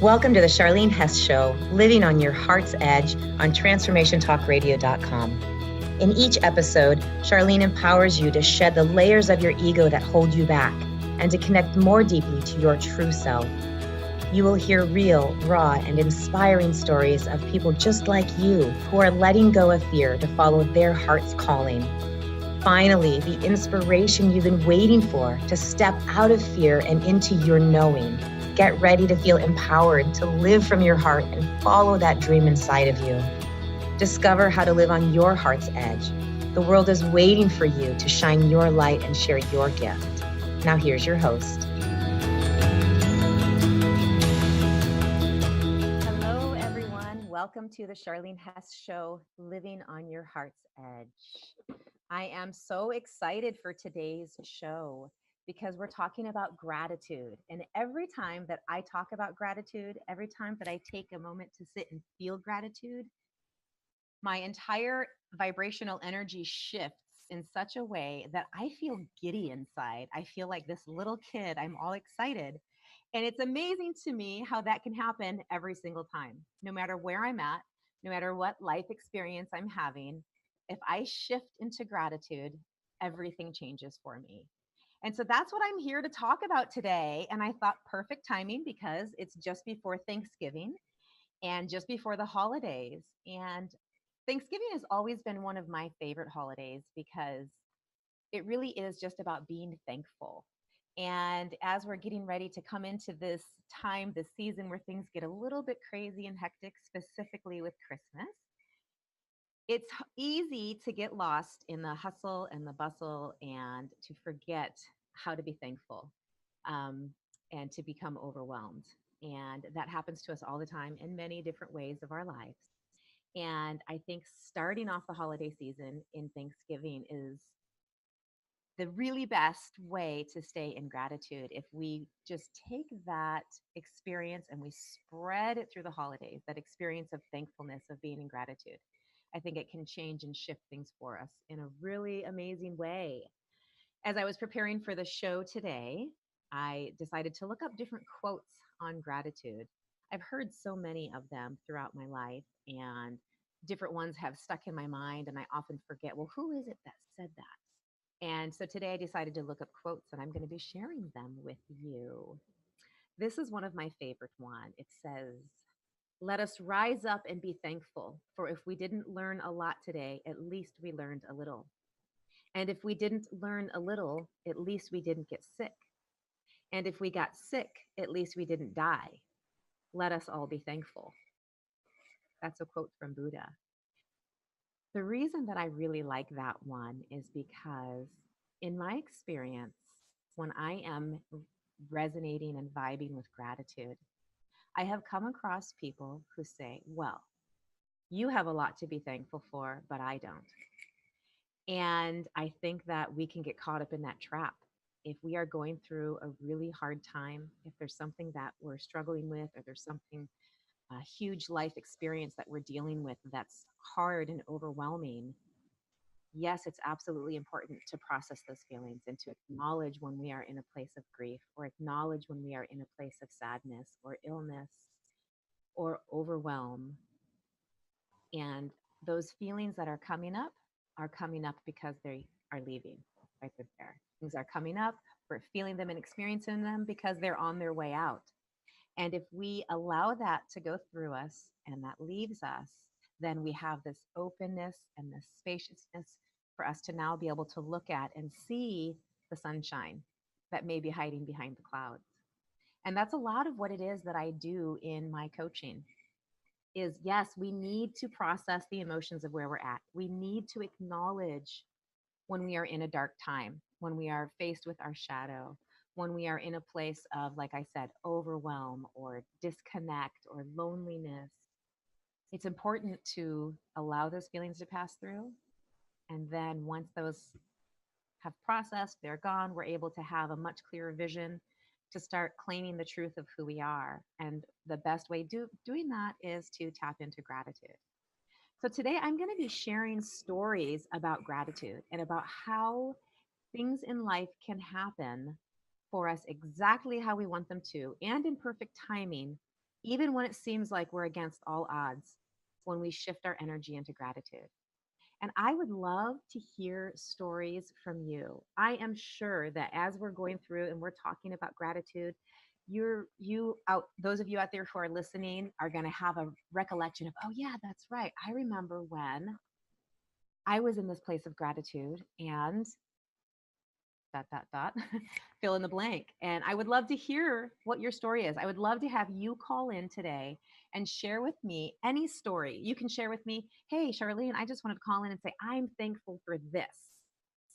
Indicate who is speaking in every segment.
Speaker 1: Welcome to the Charleen Hess Show, living on your heart's edge on transformationtalkradio.com. In each episode, Charleen empowers you to shed the layers of your ego that hold you back and to connect more deeply to your true self. You will hear real, raw, and inspiring stories of people just like you who are letting go of fear to follow their heart's calling. Finally, the inspiration you've been waiting for to step out of fear and into your knowing. Get ready to feel empowered to live from your heart and follow that dream inside of you. Discover how to live on your heart's edge. The world is waiting for you to shine your light and share your gift. Now here's your host. Hello, everyone. Welcome to the Charleen Hess Show, Living on Your Heart's Edge. I am so excited for today's show because we're talking about gratitude. And every time that I talk about gratitude, every time that I take a moment to sit and feel gratitude, my entire vibrational energy shifts in such a way that I feel giddy inside. I feel like this little kid. I'm all excited. And it's amazing to me how that can happen every single time, no matter where I'm at, no matter what life experience I'm having. If I shift into gratitude, everything changes for me. And so that's what I'm here to talk about today. And I thought perfect timing because it's just before Thanksgiving and just before the holidays. And Thanksgiving has always been one of my favorite holidays because it really is just about being thankful. And as we're getting ready to come into this time, this season where things get a little bit crazy and hectic, specifically with Christmas, it's easy to get lost in the hustle and the bustle and to forget how to be thankful and to become overwhelmed. And that happens to us all the time in many different ways of our lives. And I think starting off the holiday season in Thanksgiving is the really best way to stay in gratitude if we just take that experience and we spread it through the holidays, that experience of thankfulness, of being in gratitude. I think it can change and shift things for us in a really amazing way. As I was preparing for the show today, I decided to look up different quotes on gratitude. I've heard so many of them throughout my life, and different ones have stuck in my mind, and I often forget, well, who is it that said that? And so today I decided to look up quotes, and I'm going to be sharing them with you. This is one of my favorite one. It says, "Let us rise up and be thankful, for if we didn't learn a lot today, at least we learned a little. And if we didn't learn a little, at least we didn't get sick. And if we got sick, at least we didn't die. Let us all be thankful." That's a quote from Buddha. The reason that I really like that one is because in my experience, when I am resonating and vibing with gratitude, I have come across people who say, well, you have a lot to be thankful for, but I don't. And I think that we can get caught up in that trap. If we are going through a really hard time, if there's something that we're struggling with, or there's something, a huge life experience that we're dealing with that's hard and overwhelming, yes, it's absolutely important to process those feelings and to acknowledge when we are in a place of grief, or acknowledge when we are in a place of sadness or illness or overwhelm. And those feelings that are coming up because they are leaving. Right there. Things are coming up. We're feeling them and experiencing them because they're on their way out. And if we allow that to go through us and that leaves us, then we have this openness and this spaciousness for us to now be able to look at and see the sunshine that may be hiding behind the clouds. And that's a lot of what it is that I do in my coaching. Is yes, we need to process the emotions of where we're at. We need to acknowledge when we are in a dark time, when we are faced with our shadow, when we are in a place of, like I said, overwhelm or disconnect or loneliness. It's important to allow those feelings to pass through. And then once those have processed, they're gone, we're able to have a much clearer vision to start claiming the truth of who we are. And the best way doing that is to tap into gratitude. So today I'm going to be sharing stories about gratitude and about how things in life can happen for us exactly how we want them to and in perfect timing even when it seems like we're against all odds, when we shift our energy into gratitude. And I would love to hear stories from you. I am sure that as we're going through and we're talking about gratitude, you out those of you out there who are listening are going to have a recollection of, oh yeah, that's right. I remember when I was in this place of gratitude and dot dot dot fill in the blank. And I would love to hear what your story is. I would love to have you call in today and share with me any story. You can share with me, hey Charlene, I just wanted to call in and say I'm thankful for this.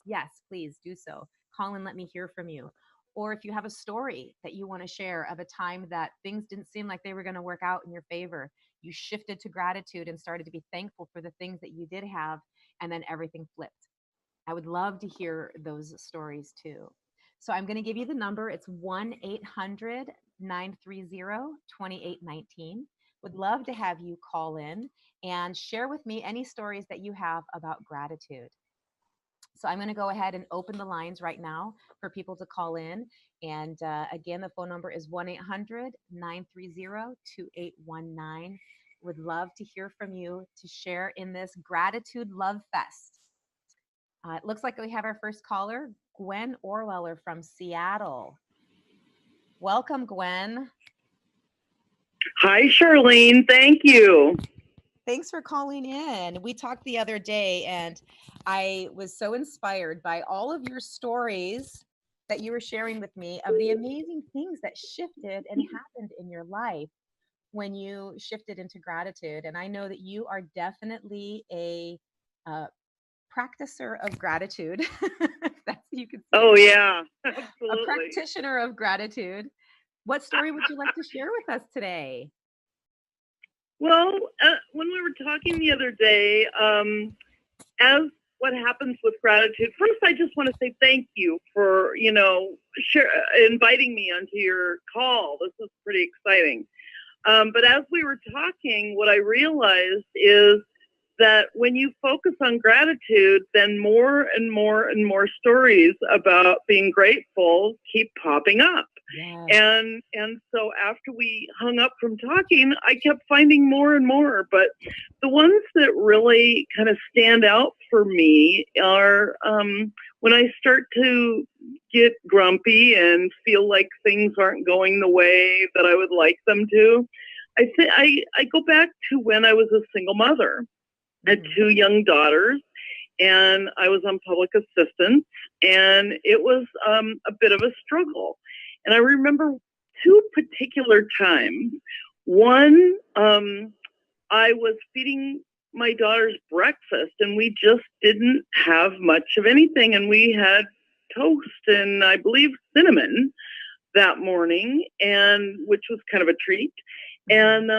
Speaker 1: Yes, please do so. Call in, let me hear from you. Or if you have a story that you want to share of a time that things didn't seem like they were going to work out in your favor, you shifted to gratitude and started to be thankful for the things that you did have, and then everything flipped. I would love to hear those stories too. So I'm going to give you the number. It's 1-800-930-2819. Would love to have you call in and share with me any stories that you have about gratitude. So I'm going to go ahead and open the lines right now for people to call in. And again, the phone number is 1-800-930-2819. Would love to hear from you to share in this gratitude love fest. It looks like we have our first caller, Gwen Orweller from Seattle. Welcome, Gwen.
Speaker 2: Hi, Charlene. Thank you.
Speaker 1: Thanks for calling in. We talked the other day, and I was so inspired by all of your stories that you were sharing with me of the amazing things that shifted and happened in your life when you shifted into gratitude. And I know that you are definitely a practicer of gratitude. That's what you could say.
Speaker 2: Oh, yeah,
Speaker 1: A
Speaker 2: absolutely.
Speaker 1: practitioner of gratitude. What story would you like to share with us today?
Speaker 2: Well, when we were talking the other day, as what happens with gratitude, first, I just want to say thank you for, inviting me onto your call. This is pretty exciting. But as we were talking, what I realized is that when you focus on gratitude, then more and more and more stories about being grateful keep popping up.
Speaker 1: Yes.
Speaker 2: And so after we hung up from talking, I kept finding more and more. But the ones that really kind of stand out for me are when I start to get grumpy and feel like things aren't going the way that I would like them to. I go back to when I was a single mother. I had two young daughters, and I was on public assistance, and it was a bit of a struggle. And I remember two particular times. One, I was feeding my daughters breakfast, and we just didn't have much of anything, and we had toast and I believe cinnamon that morning, and which was kind of a treat. And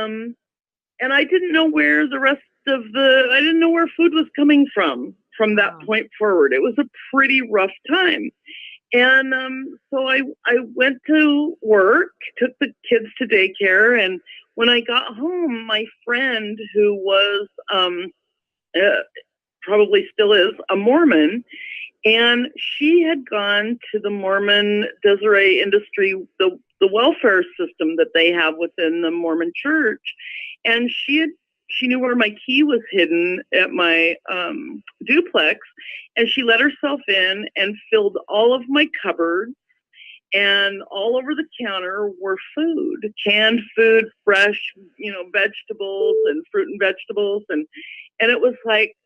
Speaker 2: I didn't know where the rest I didn't know where food was coming from that point forward. It was a pretty rough time. And so I went to work, took the kids to daycare, and when I got home, my friend, who was probably still is a Mormon, and she had gone to the Mormon Deseret industry, the welfare system that they have within the Mormon church, and she knew where my key was hidden at my duplex, and she let herself in and filled all of my cupboards, and all over the counter were food, canned food, fresh, vegetables and fruit and vegetables. And it was like,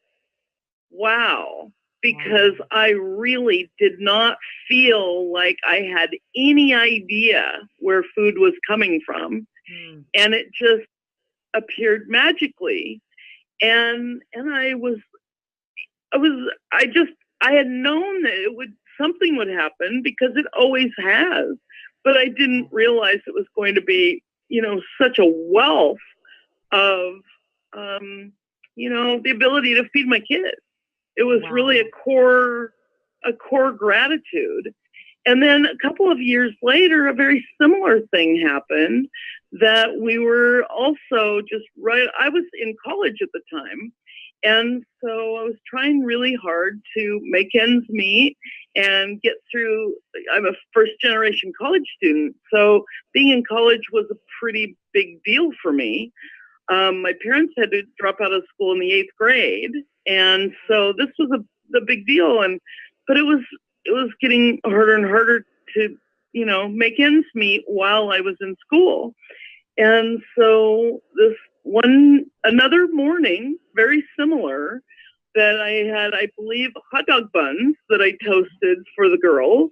Speaker 2: wow, because I really did not feel like I had any idea where food was coming from. And it just appeared magically. And I had known that something would happen because it always has, but I didn't realize it was going to be, such a wealth of, the ability to feed my kids. It was really a core gratitude. And then a couple of years later, a very similar thing happened that we were also I was in college at the time, And so I was trying really hard to make ends meet and get through. I'm a first generation college student, so being in college was a pretty big deal for me. My parents had to drop out of school in the 8th grade, and so this was the big deal. But it was getting harder and harder to make ends meet while I was in school. And so another morning, very similar, that I had, I believe, hot dog buns that I toasted for the girls,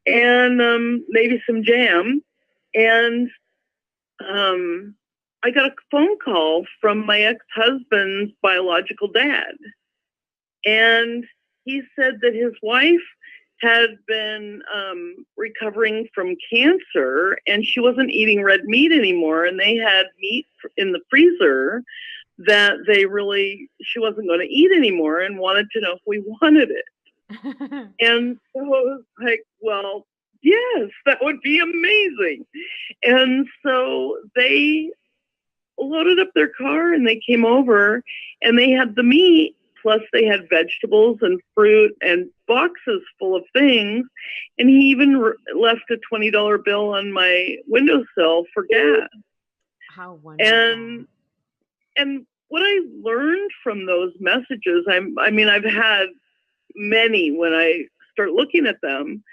Speaker 2: and maybe some jam. And I got a phone call from my ex-husband's biological dad. And he said that his wife had been recovering from cancer, and she wasn't eating red meat anymore, and they had meat in the freezer that she wasn't going to eat anymore, and wanted to know if we wanted it. And so I was like, well, yes, that would be amazing. And so they loaded up their car and they came over, and they had the meat, plus they had vegetables and fruit and boxes full of things. And he even left a $20 bill on my windowsill for gas.
Speaker 1: How wonderful.
Speaker 2: And what I learned from those messages, I've had many when I start looking at them,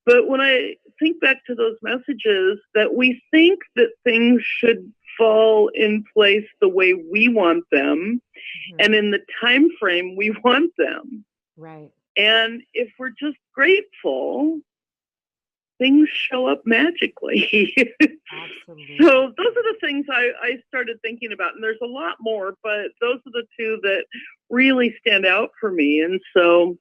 Speaker 2: but when I think back to those messages, that we think that things should fall in place the way we want them, and in the time frame we want them.
Speaker 1: Right.
Speaker 2: And if we're just grateful, things show up magically.
Speaker 1: Absolutely.
Speaker 2: So those are the things I started thinking about, and there's a lot more, but those are the two that really stand out for me. And so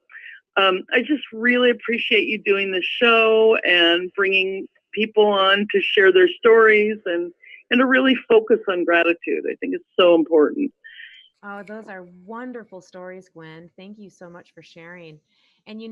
Speaker 2: I just really appreciate you doing the show and bringing people on to share their stories and to really focus on gratitude. I think it's so important.
Speaker 1: Oh, those are wonderful stories, Gwen. Thank you so much for sharing. And you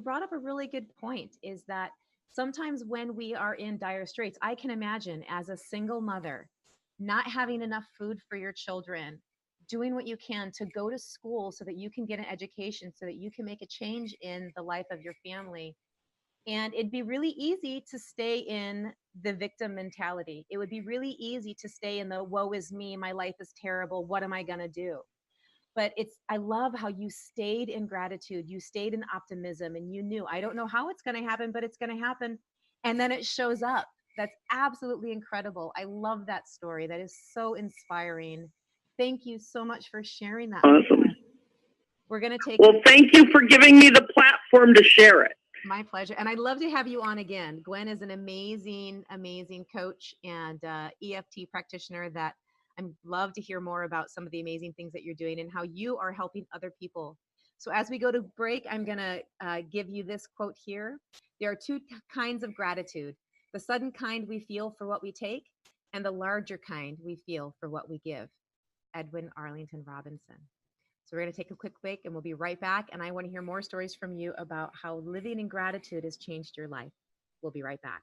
Speaker 1: brought up a really good point, is that sometimes when we are in dire straits, I can imagine as a single mother, not having enough food for your children, doing what you can to go to school so that you can get an education, so that you can make a change in the life of your family. And it'd be really easy to stay in the victim mentality. It would be really easy to stay in the woe is me, my life is terrible, what am I going to do? But I love how you stayed in gratitude, you stayed in optimism, and you knew, I don't know how it's going to happen, but it's going to happen. And then it shows up. That's absolutely incredible. I love that story. That is so inspiring. Thank you so much for sharing that.
Speaker 2: Awesome.
Speaker 1: We're going to take.
Speaker 2: Well, thank you for giving me the platform to share it.
Speaker 1: My pleasure. And I'd love to have you on again. Gwen is an amazing, amazing coach and EFT practitioner that I'd love to hear more about some of the amazing things that you're doing and how you are helping other people. So as we go to break, I'm going to give you this quote here. There are two kinds of gratitude: the sudden kind we feel for what we take, and the larger kind we feel for what we give. Edwin Arlington Robinson. So we're going to take a quick break and we'll be right back. And I want to hear more stories from you about how living in gratitude has changed your life. We'll be right back.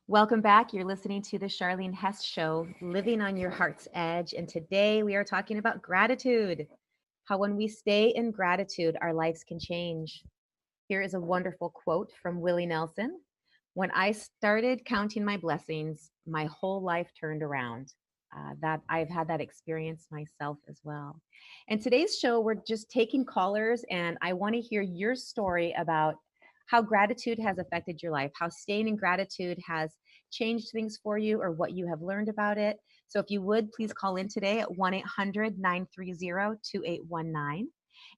Speaker 1: Welcome back. You're listening to the Charleen Hess Show, Living on Your Heart's Edge. And today we are talking about gratitude, how when we stay in gratitude, our lives can change. Here is a wonderful quote from Willie Nelson. When I started counting my blessings, my whole life turned around. That I've had that experience myself as well. And today's show, we're just taking callers, and I want to hear your story about how gratitude has affected your life, how staying in gratitude has changed things for you, or what you have learned about it. So if you would, please call in today at 1-800-930-2819.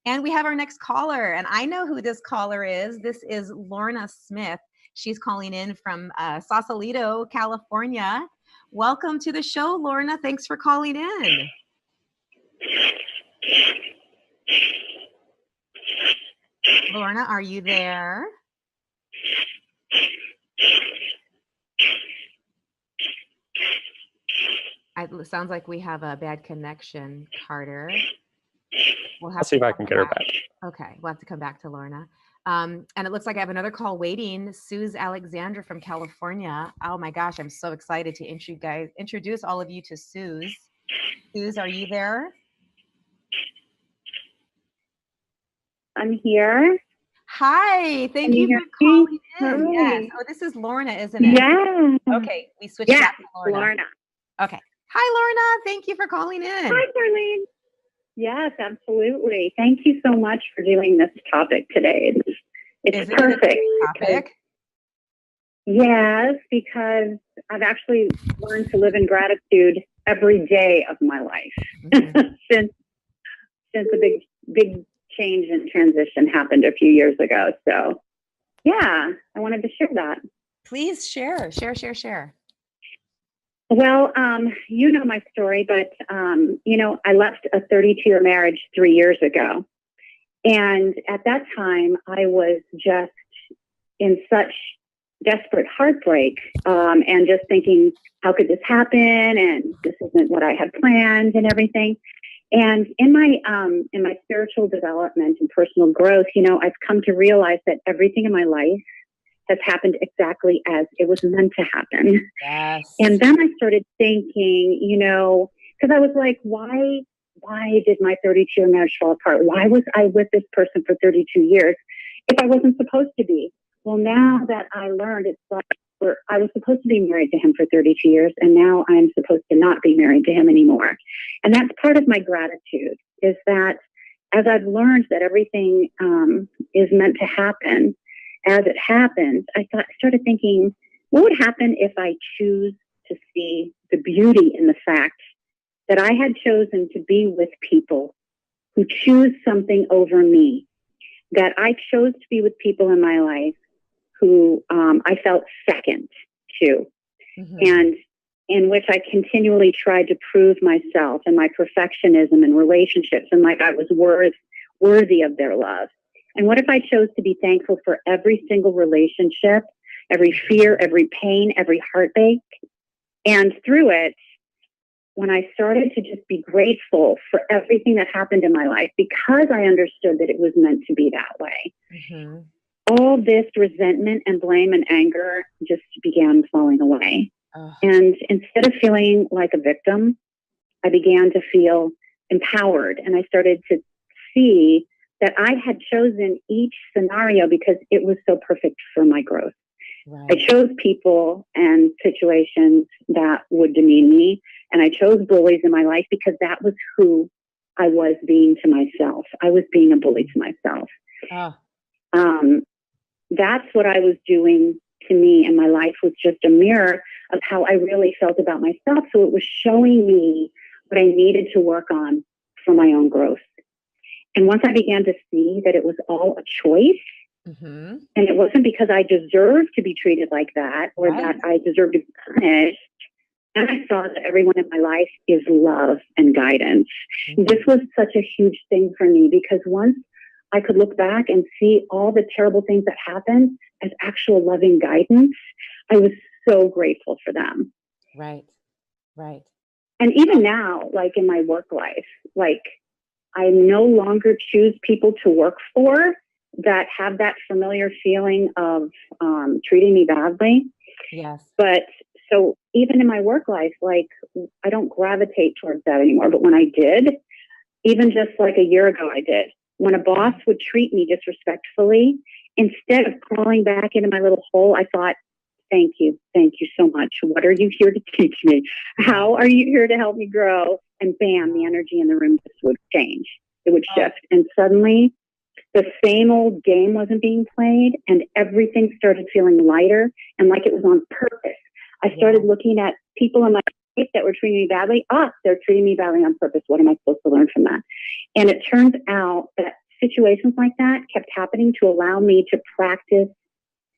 Speaker 1: And we have our next caller, and I know who this caller is. This is Lorna Smith. She's calling in from Sausalito, California. Welcome to the show, Lorna. Thanks for calling in. Lorna, are you there? It sounds like we have a bad connection, Carter. We'll
Speaker 3: I'll
Speaker 1: have
Speaker 3: see
Speaker 1: to
Speaker 3: if I
Speaker 1: come
Speaker 3: can get her
Speaker 1: back.
Speaker 3: back.
Speaker 1: Okay, we'll have to come back to Lorna. And it looks like I have another call waiting. Suze Alexandra from California. Oh my gosh, I'm so excited to introduce all of you to Suze. Suze, are you there?
Speaker 4: I'm here.
Speaker 1: Hi, thank
Speaker 4: Can
Speaker 1: you
Speaker 4: you hear
Speaker 1: for calling in.
Speaker 4: me?
Speaker 1: Yes.
Speaker 4: Hi.
Speaker 1: Oh, this is Lorna, isn't it?
Speaker 4: Yeah.
Speaker 1: Okay, we switched
Speaker 4: Yeah,
Speaker 1: back to Lorna.
Speaker 4: Lorna.
Speaker 1: Okay. Hi, Lorna. Thank you for calling in.
Speaker 4: Hi, Charleen. Yes, absolutely. Thank you so much for doing this topic today. It's
Speaker 1: Isn't
Speaker 4: perfect.
Speaker 1: it a great topic?
Speaker 4: Yes, because I've actually learned to live in gratitude every day of my life since the big change and transition happened a few years ago. So, yeah, I wanted to share that.
Speaker 1: Please share.
Speaker 4: Well, you know my story, but, I left a 32-year marriage 3 years ago. And at that time, I was just in such desperate heartbreak and just thinking, how could this happen? And this isn't what I had planned and everything. And in my spiritual development and personal growth, I've come to realize that everything in my life has happened exactly as it was meant to happen.
Speaker 1: Yes.
Speaker 4: And then I started thinking, because I was like, why did my 32-year marriage fall apart? Why was I with this person for 32 years if I wasn't supposed to be? Well, now that I learned, it's like I was supposed to be married to him for 32 years, and now I'm supposed to not be married to him anymore. And that's part of my gratitude, is that as I've learned that everything is meant to happen as it happens, I started thinking, what would happen if I choose to see the beauty in the fact that I had chosen to be with people who choose something over me, that I chose to be with people in my life who I felt second to, and in which I continually tried to prove myself and my perfectionism in relationships and like I was worthy of their love. And what if I chose to be thankful for every single relationship, every fear, every pain, every heartache? And through it, when I started to just be grateful for everything that happened in my life, because I understood that it was meant to be that way, all this resentment and blame and anger just began falling away. And instead of feeling like a victim, I began to feel empowered. And I started to see that I had chosen each scenario because it was so perfect for my growth. Right. I chose people and situations that would demean me. And I chose bullies in my life because that was who I was being to myself. I was being a bully to myself. That's what I was doing to me. And my life was just a mirror of how I really felt about myself. So it was showing me what I needed to work on for my own growth. And once I began to see that it was all a choice, and it wasn't because I deserved to be treated like that or that I deserved to be punished, and I saw that everyone in my life is love and guidance. This was such a huge thing for me because once I could look back and see all the terrible things that happened as actual loving guidance, I was so grateful for them.
Speaker 1: Right.
Speaker 4: And even now, like in my work life, like I no longer choose people to work for that have that familiar feeling of treating me badly.
Speaker 1: Yes.
Speaker 4: But so even in my work life, like I don't gravitate towards that anymore. But when I did, even just like a year ago, I did. When a boss would treat me disrespectfully, instead of crawling back into my little hole, I thought, thank you so much. What are you here to teach me? How are you here to help me grow? And bam, the energy in the room just would change. It would shift. And suddenly the same old game wasn't being played and everything started feeling lighter and like it was on purpose. I started looking at people in my life that were treating me badly. They're treating me badly on purpose. What am I supposed to learn from that? And it turns out that situations like that kept happening to allow me to practice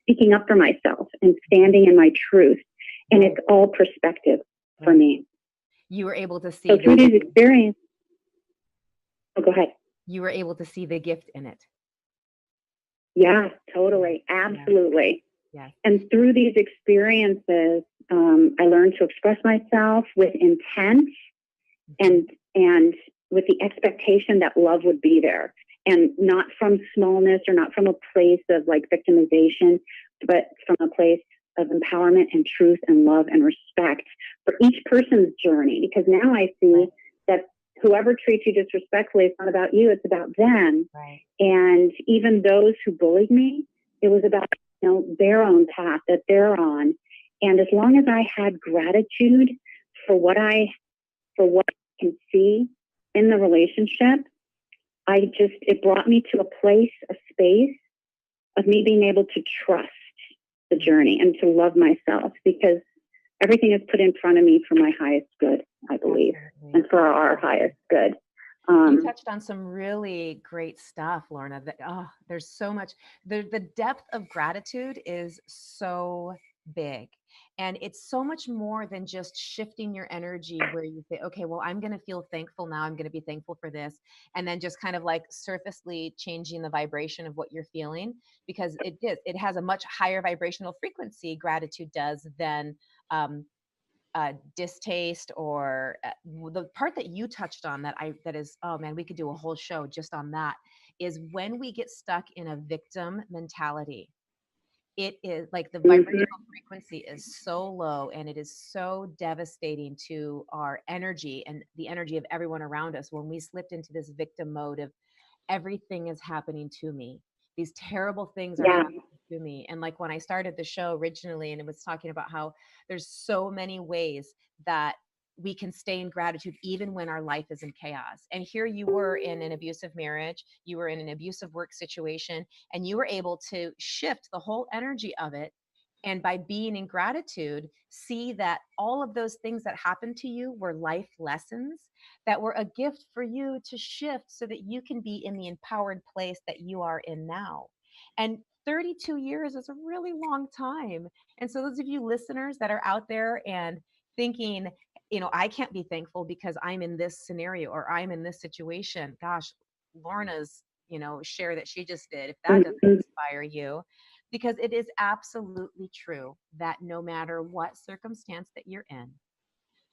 Speaker 4: speaking up for myself and standing in my truth. And it's all perspective for me.
Speaker 1: You were able to see.
Speaker 4: So through these experiences, go ahead.
Speaker 1: You were able to see the gift in it.
Speaker 4: Yeah, totally. Absolutely.
Speaker 1: Yes.
Speaker 4: And through these experiences, I learned to express myself with intent and with the expectation that love would be there, and not from smallness or not from a place of like victimization, but from a place of empowerment and truth and love and respect for each person's journey. Because now I see that whoever treats you disrespectfully, it's not about you, it's about them.
Speaker 1: Right.
Speaker 4: And even those who bullied me, it was about, their own path that they're on. And as long as I had gratitude for what I can see in the relationship, it brought me to a place, a space of me being able to trust the journey and to love myself, because everything is put in front of me for my highest good, I believe,
Speaker 1: Absolutely.
Speaker 4: and for our highest good.
Speaker 1: You touched on some really great stuff, Lorna. There's so much. The depth of gratitude is so big. And it's so much more than just shifting your energy where you say, okay, well, I'm going to feel thankful now. I'm going to be thankful for this. And then just kind of like surfacely changing the vibration of what you're feeling, because it has a much higher vibrational frequency, gratitude does, than distaste, or the part that you touched on that is, oh man, we could do a whole show just on that, is when we get stuck in a victim mentality. It is like the vibrational frequency is so low, and it is so devastating to our energy and the energy of everyone around us when we slipped into this victim mode of everything is happening to me. These terrible things are happening to me. And like when I started the show originally, and it was talking about how there's so many ways that we can stay in gratitude even when our life is in chaos. And here you were in an abusive marriage, you were in an abusive work situation, and you were able to shift the whole energy of it. And by being in gratitude, see that all of those things that happened to you were life lessons that were a gift for you to shift so that you can be in the empowered place that you are in now. And 32 years is a really long time. And so those of you listeners that are out there and thinking, I can't be thankful because I'm in this scenario or I'm in this situation. Gosh, Lorna's, share that she just did, if that doesn't inspire you, because it is absolutely true that no matter what circumstance that you're in,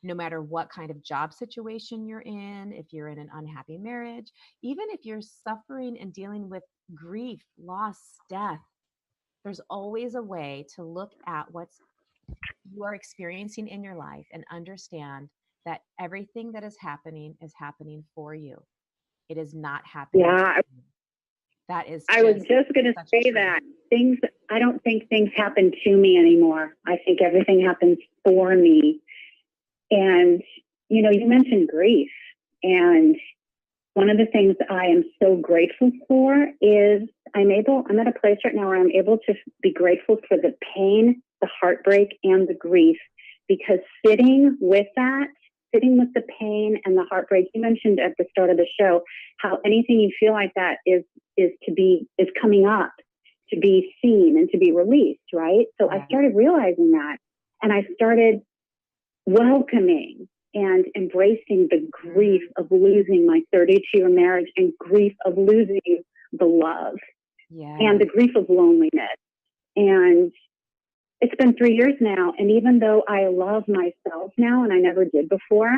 Speaker 1: no matter what kind of job situation you're in, if you're in an unhappy marriage, even if you're suffering and dealing with grief, loss, death, there's always a way to look at what's you are experiencing in your life and understand that everything that is happening for you. It is not happening to
Speaker 4: Yeah,
Speaker 1: you. That is
Speaker 4: I was just going to say
Speaker 1: truth.
Speaker 4: that I don't think things happen to me anymore. I think everything happens for me. And, you mentioned grief. And one of the things I am so grateful for is I'm at a place right now where I'm able to be grateful for the pain, the heartbreak, and the grief, because sitting with the pain and the heartbreak, you mentioned at the start of the show, how anything you feel like that is coming up to be seen and to be released, right? So I started realizing that, and I started welcoming and embracing the grief of losing my 32-year marriage, and grief of losing the love, and the grief of loneliness. And it's been 3 years now, and even though I love myself now, and I never did before,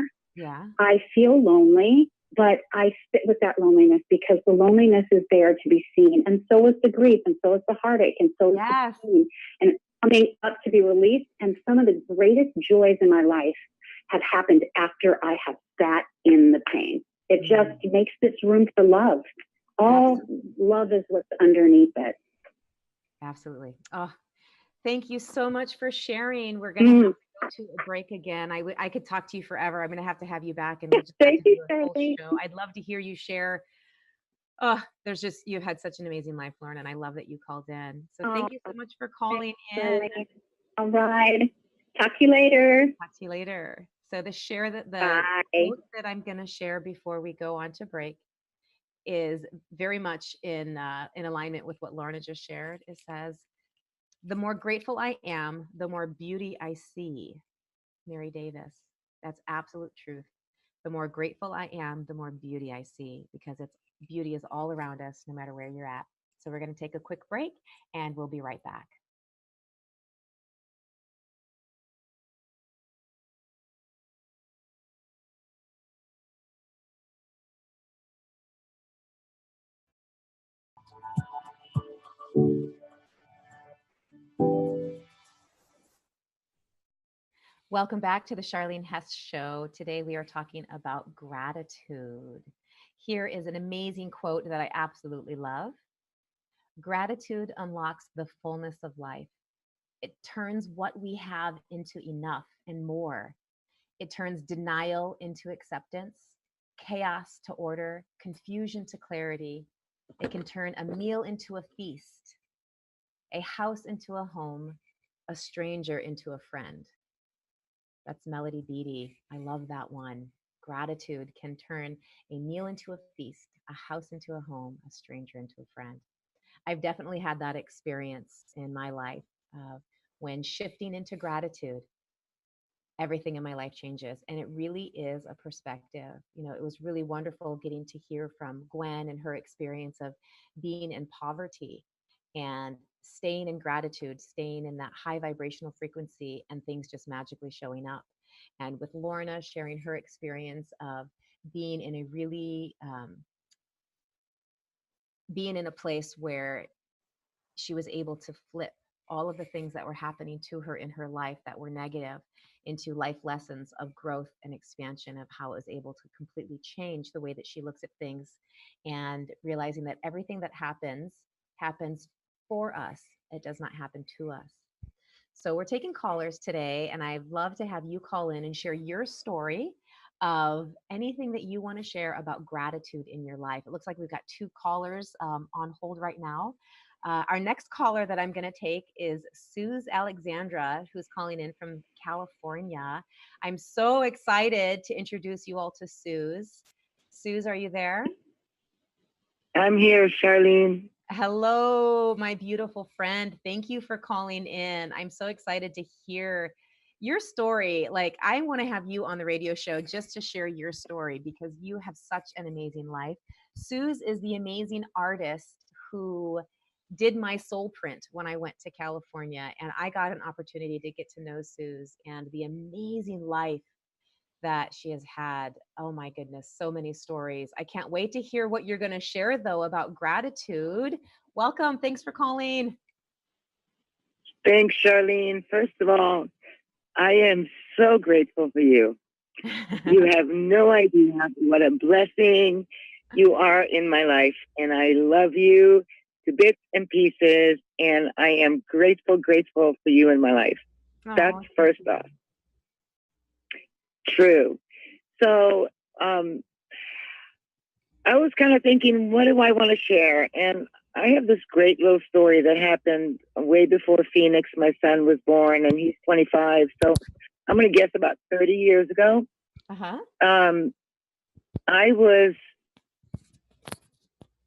Speaker 4: I feel lonely, but I sit with that loneliness because the loneliness is there to be seen, and so is the grief, and so is the heartache, and so is the pain, and coming up to be released. And some of the greatest joys in my life have happened after I have sat in the pain. It just makes this room for love. All love is what's underneath it.
Speaker 1: Absolutely. Oh, thank you so much for sharing. We're going to have to go to a break again. I could talk to you forever. I'm going to have you back, and we'll just have to do a whole show. I'd love to hear you share. Oh, you've had such an amazing life, Lauren, and I love that you called in. So thank you so much for calling in.
Speaker 4: All right. Talk to you later.
Speaker 1: Talk to you later. So the quote that I'm going to share before we go on to break is very much in alignment with what Lorna just shared. It says, "The more grateful I am, the more beauty I see." Mary Davis. That's absolute truth. The more grateful I am, the more beauty I see, because beauty is all around us, no matter where you're at. So we're going to take a quick break, and we'll be right back. Welcome back to the Charleen Hess Show. Today we are talking about gratitude. Here is an amazing quote that I absolutely love. Gratitude unlocks the fullness of life. It turns what we have into enough and more. It turns denial into acceptance, chaos to order, confusion to clarity. It can turn a meal into a feast, a house into a home, a stranger into a friend. That's Melody Beattie. I love that one. Gratitude can turn a meal into a feast, a house into a home, a stranger into a friend. I've definitely had that experience in my life. When shifting into gratitude, everything in my life changes. And it really is a perspective. You know, it was really wonderful getting to hear from Gwen and her experience of being in poverty and staying in gratitude, staying in that high vibrational frequency, and things just magically showing up. And with Lorna sharing her experience of being in a really, being in a place where she was able to flip all of the things that were happening to her in her life that were negative into life lessons of growth and expansion, of how it was able to completely change the way that she looks at things, and realizing that everything that happens for us. It does not happen to us. So we're taking callers today, and I'd love to have you call in and share your story of anything that you want to share about gratitude in your life. It looks like we've got two callers on hold right now. Our next caller that I'm going to take is Suze Alexandra, who's calling in from California. I'm so excited to introduce you all to Suze. Suze, are you there?
Speaker 3: I'm here, Charleen.
Speaker 1: Hello, my beautiful friend. Thank you for calling in. I'm so excited to hear your story. Like, I want to have you on the radio show just to share your story, because you have such an amazing life. Suze is the amazing artist who did my soul print when I went to California, and I got an opportunity to get to know Suze and the amazing life that she has had. Oh my goodness, so many stories. I can't wait to hear what you're going to share, though, about gratitude. Welcome. Thanks for calling.
Speaker 3: Thanks, Charleen. First of all, I am so grateful for you. You have no idea what a blessing you are in my life, and I love you to bits and pieces, and I am grateful for you in my life.
Speaker 1: Oh,
Speaker 3: that's first off. True. So I was kind of thinking, what do I want to share? And I have this great little story that happened way before Phoenix, my son, was born, and he's 25. So I'm going to guess about 30 years ago.
Speaker 1: Uh-huh.
Speaker 3: I was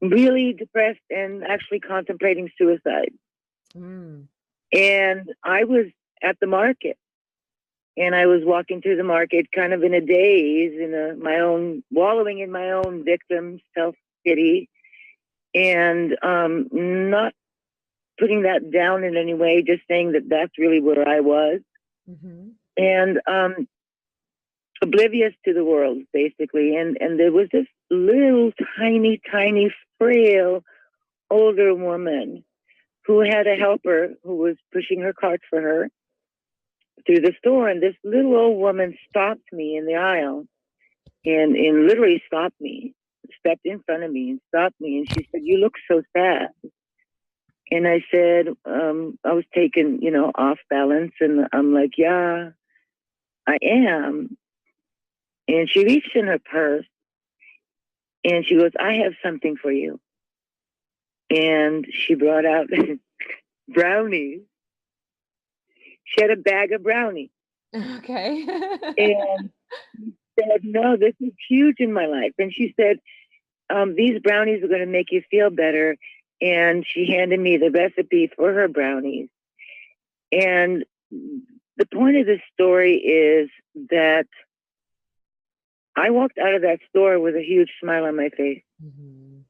Speaker 3: really depressed and actually contemplating suicide. And I was at the market. And I was walking through the market kind of in a daze, wallowing in my own victim self-pity, and not putting that down in any way, just saying that that's really where I was. Mm-hmm. And oblivious to the world, basically. And there was this little tiny, frail older woman who had a helper who was pushing her cart for her through the store, and this little old woman stopped me in the aisle and literally stopped me, stepped in front of me and stopped me, and she said, "You look so sad." And I said, I was taken, off balance, and I'm like, "Yeah, I am." And she reached in her purse and she goes, "I have something for you." And she brought out brownies. She had a bag of brownies.
Speaker 1: Okay.
Speaker 3: And she said, "No, this is huge in my life." And she said, "These brownies are going to make you feel better." And she handed me the recipe for her brownies. And the point of this story is that I walked out of that store with a huge smile on my face. Mm-hmm.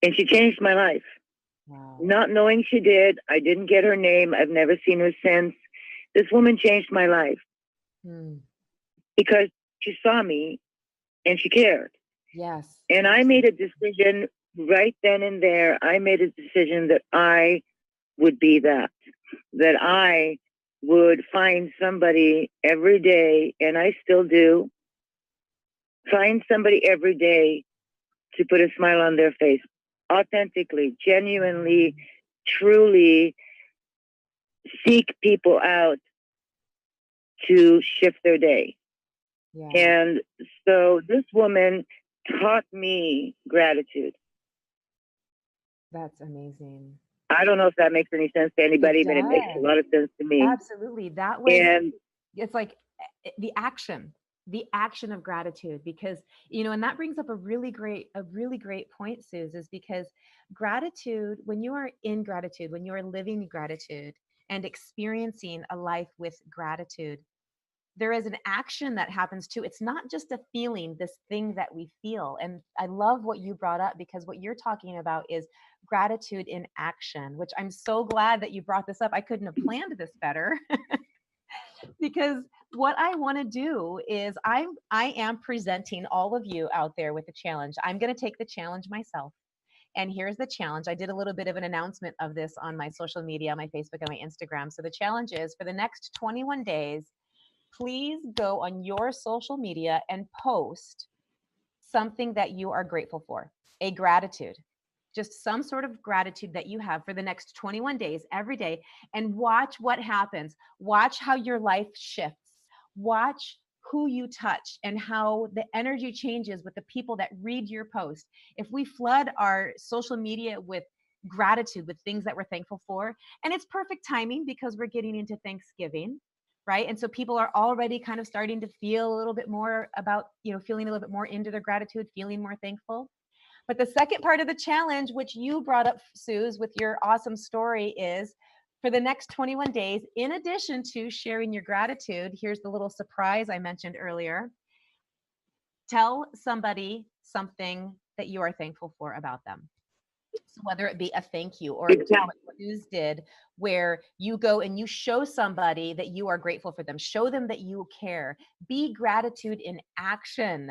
Speaker 3: And she changed my life. Wow. Not knowing she did. I didn't get her name. I've never seen her since. This woman changed my life because she saw me and she cared.
Speaker 1: Yes.
Speaker 3: And I made a decision right then and there, I made a decision that I would be that I would find somebody every day, and I still do, find somebody every day to put a smile on their face, authentically, genuinely, truly seek people out to shift their day.
Speaker 1: Yeah.
Speaker 3: And so this woman taught me gratitude.
Speaker 1: That's amazing.
Speaker 3: I don't know if that makes any sense to anybody, but it makes a lot of sense to me.
Speaker 1: Absolutely. That was,
Speaker 3: And
Speaker 1: it's like the action of gratitude, because, and that brings up a really great point, Suze, is because gratitude, when you are in gratitude, when you are living gratitude and experiencing a life with gratitude, there is an action that happens too. It's not just a feeling, this thing that we feel. And I love what you brought up, because what you're talking about is gratitude in action, which I'm so glad that you brought this up. I couldn't have planned this better. Because what I want to do is I am presenting all of you out there with a challenge. I'm going to take the challenge myself. And here's the challenge. I did a little bit of an announcement of this on my social media, my Facebook and my Instagram. So the challenge is, for the next 21 days, please go on your social media and post something that you are grateful for, a gratitude, just some sort of gratitude that you have for the next 21 days, every day, and watch what happens. Watch how your life shifts. Watch who you touch and how the energy changes with the people that read your post. If we flood our social media with gratitude, with things that we're thankful for, and it's perfect timing because we're getting into Thanksgiving, right? And so people are already kind of starting to feel a little bit more about, feeling a little bit more into their gratitude, feeling more thankful. But the second part of the challenge, which you brought up, Suze, with your awesome story, is for the next 21 days, in addition to sharing your gratitude, here's the little surprise I mentioned earlier. Tell somebody something that you are thankful for about them. So whether it be a thank you, or what Suze did, where you go and you show somebody that you are grateful for them, show them that you care. Be gratitude in action.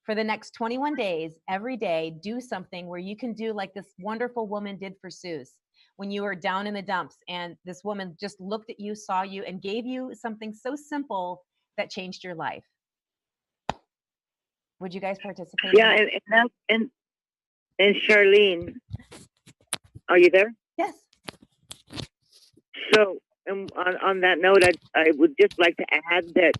Speaker 1: For the next 21 days, every day, do something where you can do like this wonderful woman did for Suze when you were down in the dumps, and this woman just looked at you, saw you, and gave you something so simple that changed your life. Would you guys participate?
Speaker 3: Yeah, and Charleen, are you there?
Speaker 1: Yes.
Speaker 3: So on that note, I would just like to add that,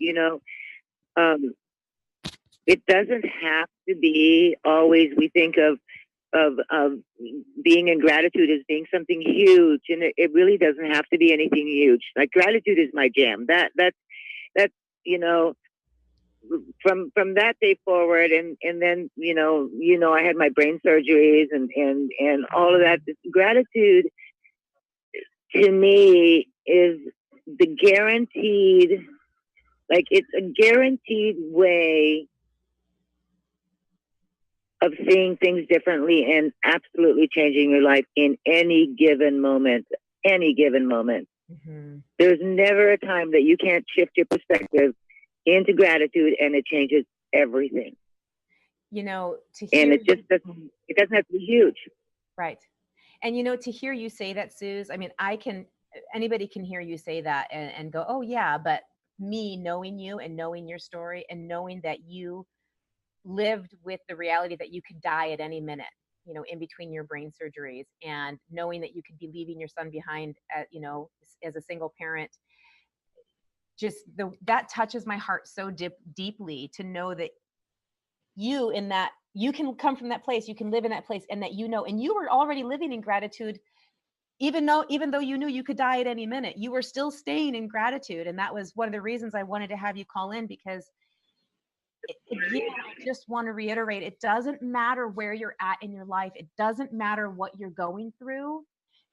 Speaker 3: it doesn't have to be always, we think of being in gratitude as being something huge, and it really doesn't have to be anything huge. Like, gratitude is my jam. That's from that day forward, and then I had my brain surgeries and all of that. Gratitude to me is the guaranteed, like, it's a guaranteed way of seeing things differently and absolutely changing your life in any given moment. Mm-hmm. There's never a time that you can't shift your perspective into gratitude, and it changes everything. It doesn't have to be huge.
Speaker 1: Right. And to hear you say that, Suze, I mean, anybody can hear you say that and go, oh yeah, but me knowing you and knowing your story and knowing that you lived with the reality that you could die at any minute, in between your brain surgeries, and knowing that you could be leaving your son behind as a single parent, that touches my heart so deeply, to know that you can come from that place, you can live in that place, and that and you were already living in gratitude, even though you knew you could die at any minute, you were still staying in gratitude. And that was one of the reasons I wanted to have you call in, because again, I just want to reiterate, it doesn't matter where you're at in your life. It doesn't matter what you're going through.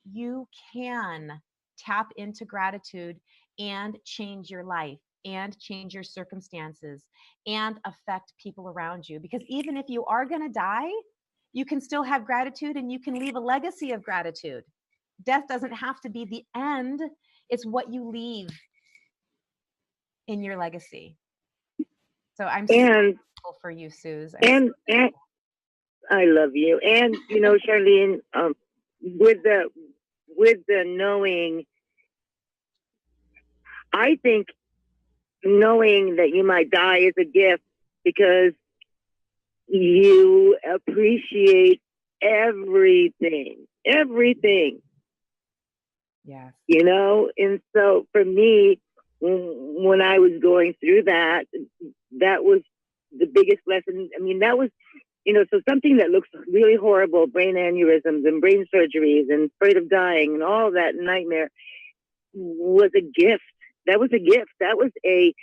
Speaker 1: You can tap into gratitude and change your life and change your circumstances and affect people around you. Because even if you are going to die, you can still have gratitude, and you can leave a legacy of gratitude. Death doesn't have to be the end. It's what you leave in your legacy. So I'm so grateful for you, Suze.
Speaker 3: I love you. And, you know, Charlene, with the, with the knowing, I think knowing that you might die is a gift because you appreciate everything,
Speaker 1: Yes.
Speaker 3: you know? And so for me, when I was going through that, that was the biggest lesson. I mean, that was, you know, so something that looks really horrible, brain aneurysms and brain surgeries and afraid of dying and all that nightmare was a gift. That was a gift. That was a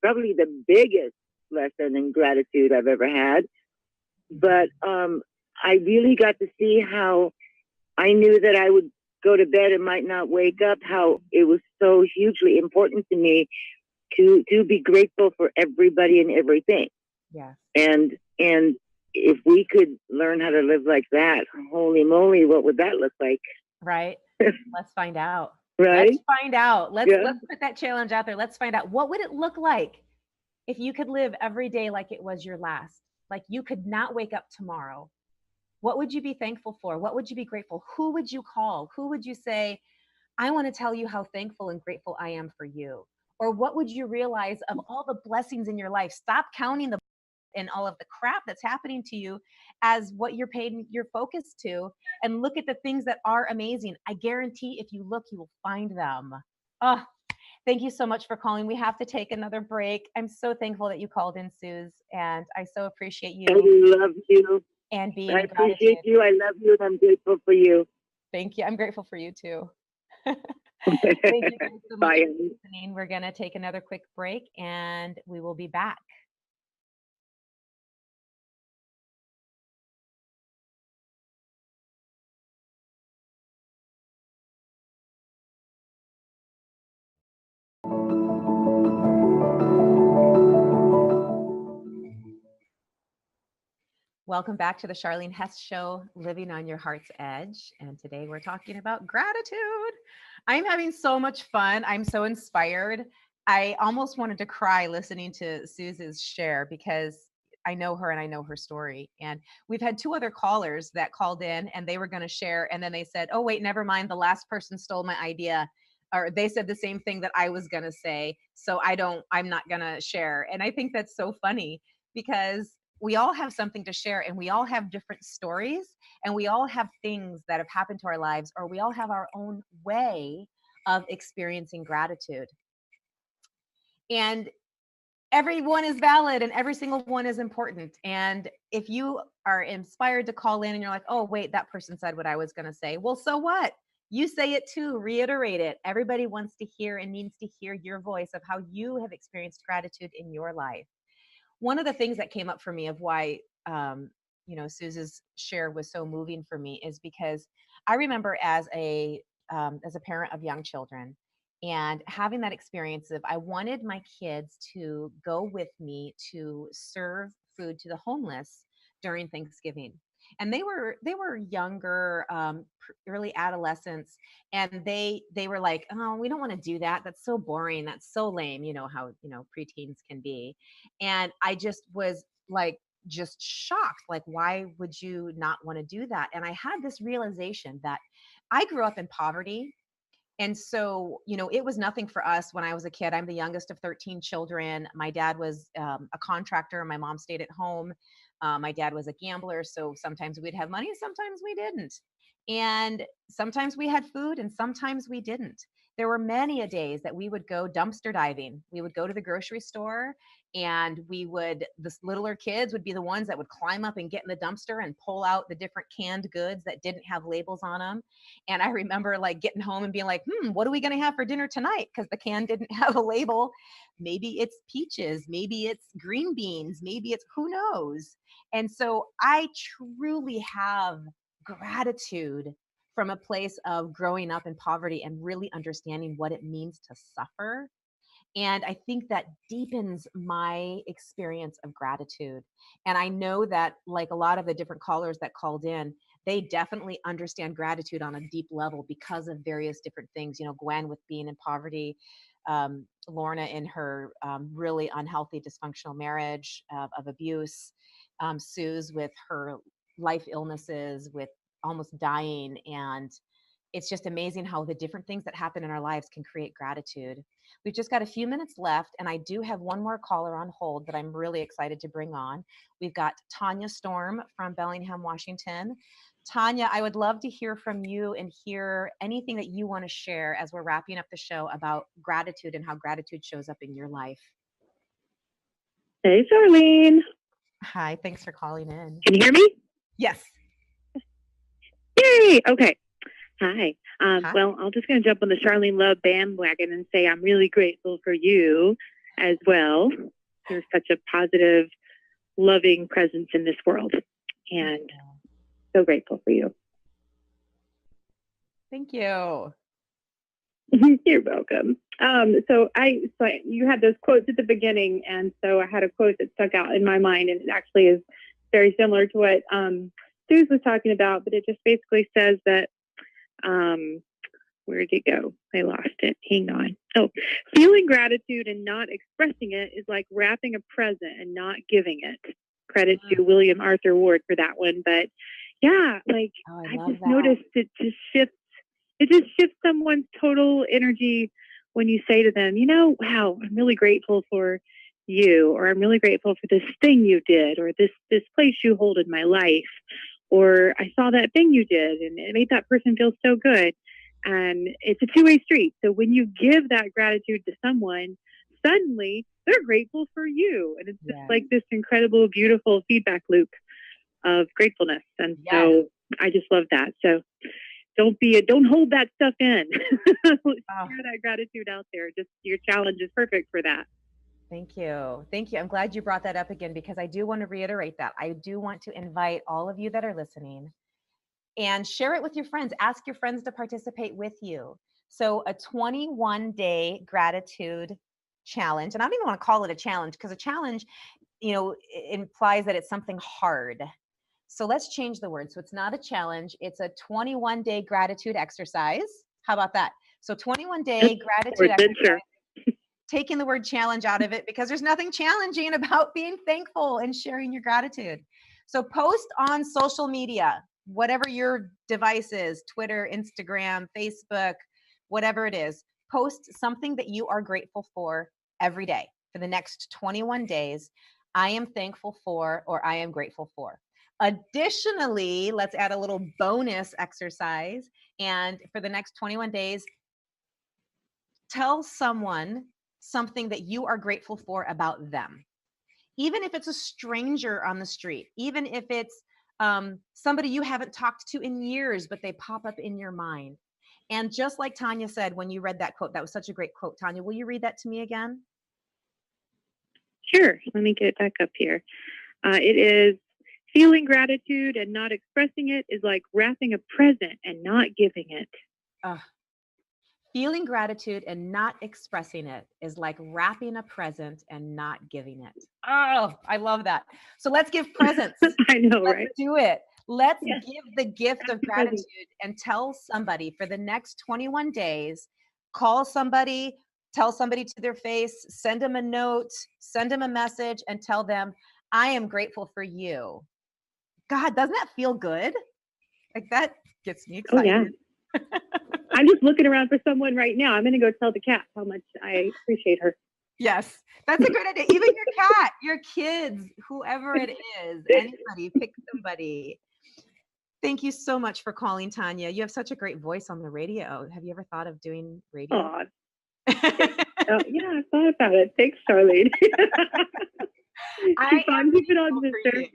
Speaker 3: probably the biggest lesson in gratitude I've ever had. But I really got to see how I knew that I would go to bed and might not wake up, how it was so hugely important to me to be grateful for everybody and everything.
Speaker 1: Yes.
Speaker 3: And if we could learn how to live like that, holy moly, what would that look like?
Speaker 1: Right. Let's find out.
Speaker 3: Right?
Speaker 1: Let's find out. Let's put that challenge out there. Let's find out, what would it look like if you could live every day like it was your last? Like you could not wake up tomorrow. What would you be thankful for? What would you be grateful? Who would you call? Who would you say, I want to tell you how thankful and grateful I am for you? Or what would you realize of all the blessings in your life? Stop counting the and all of the crap that's happening to you as what you're paying your focus to, and look at the things that are amazing. I guarantee if you look, you will find them. Oh, thank you so much for calling. We have to take another break. I'm so thankful that you called in, Suze, and I so appreciate you
Speaker 3: I love you.
Speaker 1: and being
Speaker 3: I
Speaker 1: in
Speaker 3: appreciate
Speaker 1: gratitude.
Speaker 3: you. I love you, and I'm grateful for you.
Speaker 1: Thank you. I'm grateful for you too. Thank you guys so much
Speaker 3: Bye.
Speaker 1: for listening. We're going to take another quick break and we will be back. Welcome back to the Charleen Hess Show, Living on Your Heart's Edge. And today we're talking about gratitude. I'm having so much fun. I'm so inspired. I almost wanted to cry listening to Suze's share because I know her and I know her story. And we've had two other callers that called in and they were going to share. And then they said, oh, wait, never mind. The last person stole my idea. Or they said the same thing that I was going to say. So I'm not going to share. And I think that's so funny because we all have something to share and we all have different stories and we all have things that have happened to our lives, or we all have our own way of experiencing gratitude. And everyone is valid and every single one is important. And if you are inspired to call in and you're like, oh, wait, that person said what I was going to say. Well, so what? You say it too, reiterate it. Everybody wants to hear and needs to hear your voice of how you have experienced gratitude in your life. One of the things that came up for me of why, Suze's share was so moving for me is because I remember as a parent of young children and having that experience of I wanted my kids to go with me to serve food to the homeless during Thanksgiving. And they were younger, early adolescents, and they were like, oh, we don't want to do that. That's so boring. That's so lame. You know how preteens can be. And I just was like, just shocked. Like, why would you not want to do that? And I had this realization that I grew up in poverty. And so, it was nothing for us when I was a kid. I'm the youngest of 13 children. My dad was a contractor. My mom stayed at home. My dad was a gambler. So sometimes we'd have money, sometimes we didn't. And sometimes we had food and sometimes we didn't. There were many a days that we would go dumpster diving. We would go to the grocery store and the littler kids would be the ones that would climb up and get in the dumpster and pull out the different canned goods that didn't have labels on them. And I remember like getting home and being like, what are we going to have for dinner tonight? Because the can didn't have a label. Maybe it's peaches, maybe it's green beans, maybe it's who knows. And so I truly have gratitude from a place of growing up in poverty and really understanding what it means to suffer. And I think that deepens my experience of gratitude. And I know that, like a lot of the different callers that called in, they definitely understand gratitude on a deep level because of various different things. Gwen with being in poverty, Lorna in her really unhealthy, dysfunctional marriage of abuse, Sue's with her life illnesses, with almost dying. And it's just amazing how the different things that happen in our lives can create gratitude. We've just got a few minutes left, and I do have one more caller on hold that I'm really excited to bring on. We've got Tanya Storm from Bellingham, Washington. Tanya, I would love to hear from you and hear anything that you want to share as we're wrapping up the show about gratitude and how gratitude shows up in your life.
Speaker 5: Hey, Charleen.
Speaker 1: Hi, thanks for calling in.
Speaker 5: Can you hear me?
Speaker 1: Yes.
Speaker 5: Yay! Okay. Hi.
Speaker 1: Hi.
Speaker 5: Well, I'm just going to jump on the Charleen Love bandwagon and say I'm really grateful for you as well. You're such a positive, loving presence in this world, and so grateful for you.
Speaker 1: Thank you.
Speaker 5: You're welcome. So you had those quotes at the beginning, and so I had a quote that stuck out in my mind, and it actually is very similar to what Suze was talking about, but it just basically says that, where'd it go? I lost it. Hang on. Oh, feeling gratitude and not expressing it is like wrapping a present and not giving it. Credit to William Arthur Ward for that one. But yeah, like I just noticed it just shifts someone's total energy when you say to them, wow, I'm really grateful for you, or I'm really grateful for this thing you did, or this place you hold in my life, or I saw that thing you did and it made that person feel so good. And it's a two-way street. So when you give that gratitude to someone, suddenly they're grateful for you. And it's just like this incredible, beautiful feedback loop of gratefulness. And so I just love that. So don't hold that stuff in. Share that gratitude out there. Just your challenge is perfect for that.
Speaker 1: Thank you. Thank you. I'm glad you brought that up again, because I do want to reiterate that. I do want to invite all of you that are listening and share it with your friends. Ask your friends to participate with you. So a 21-day gratitude challenge, and I don't even want to call it a challenge, because a challenge, implies that it's something hard. So let's change the word. So it's not a challenge. It's a 21-day gratitude exercise. How about that? So 21-day gratitude exercise. Taking the word challenge out of it, because there's nothing challenging about being thankful and sharing your gratitude. So post on social media, whatever your device is, Twitter, Instagram, Facebook, whatever it is, post something that you are grateful for every day for the next 21 days. I am thankful for, or I am grateful for. Additionally, let's add a little bonus exercise. And for the next 21 days, tell someone something that you are grateful for about them. Even if it's a stranger on the street, even if it's somebody you haven't talked to in years, but they pop up in your mind. And just like Tanya said, when you read that quote, that was such a great quote. Tanya, will you read that to me again?
Speaker 5: Sure. Let me get it back up here. It is, feeling gratitude and not expressing it is like wrapping a present and not giving it.
Speaker 1: Feeling gratitude and not expressing it is like wrapping a present and not giving it. Oh, I love that. So let's give presents.
Speaker 5: I know,
Speaker 1: let's
Speaker 5: right?
Speaker 1: do it. Let's give the gift of gratitude and tell somebody for the next 21 days, call somebody, tell somebody to their face, send them a note, send them a message, and tell them, I am grateful for you. God, doesn't that feel good? Like, that gets me excited.
Speaker 5: Oh, yeah. I'm just looking around for someone right now. I'm going to go tell the cat how much I appreciate her.
Speaker 1: Yes, that's a great idea. Even your cat, your kids, whoever it is, anybody, pick somebody. Thank you so much for calling, Tanya. You have such a great voice on the radio. Have you ever thought of doing radio?
Speaker 5: Oh, yeah, I thought about it. Thanks, Charleen.
Speaker 1: Keep
Speaker 5: it on, sister.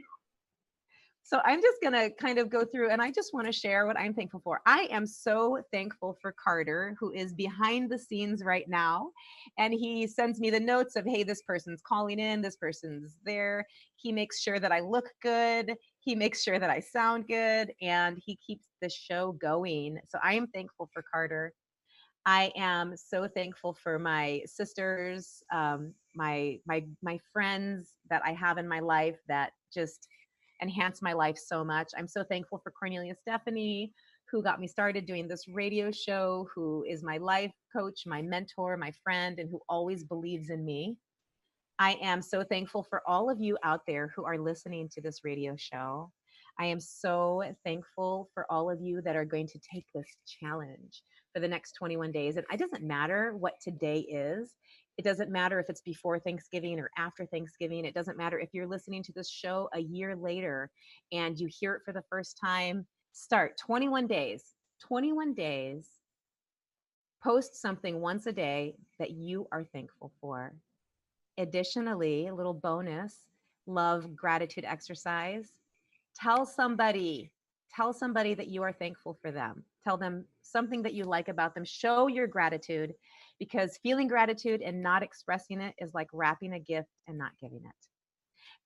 Speaker 1: So I'm just going to kind of go through, and I just want to share what I'm thankful for. I am so thankful for Carter, who is behind the scenes right now. And he sends me the notes of, hey, this person's calling in, this person's there. He makes sure that I look good. He makes sure that I sound good, and he keeps the show going. So I am thankful for Carter. I am so thankful for my sisters, my friends that I have in my life that just enhance my life so much. I'm so thankful for Cornelia Stephanie, who got me started doing this radio show, who is my life coach, my mentor, my friend, and who always believes in me. I am so thankful for all of you out there who are listening to this radio show. I am so thankful for all of you that are going to take this challenge for the next 21 days. And it doesn't matter what today is. It doesn't matter if it's before Thanksgiving or after Thanksgiving. It doesn't matter if you're listening to this show a year later and you hear it for the first time. Start 21 days. 21 days. Post something once a day that you are thankful for. Additionally, a little bonus, love gratitude exercise. Tell somebody, tell somebody that you are thankful for them. Tell them something that you like about them. Show your gratitude, because feeling gratitude and not expressing it is like wrapping a gift and not giving it.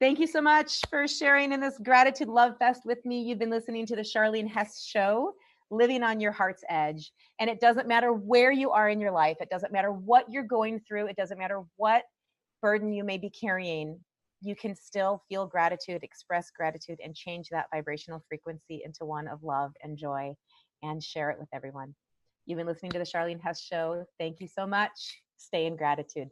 Speaker 1: Thank you so much for sharing in this gratitude love fest with me. You've been listening to the Charleen Hess Show, living on your heart's edge. And it doesn't matter where you are in your life. It doesn't matter what you're going through. It doesn't matter what burden you may be carrying. You can still feel gratitude, express gratitude, and change that vibrational frequency into one of love and joy, and share it with everyone. You've been listening to the Charleen Hess Show. Thank you so much. Stay in gratitude.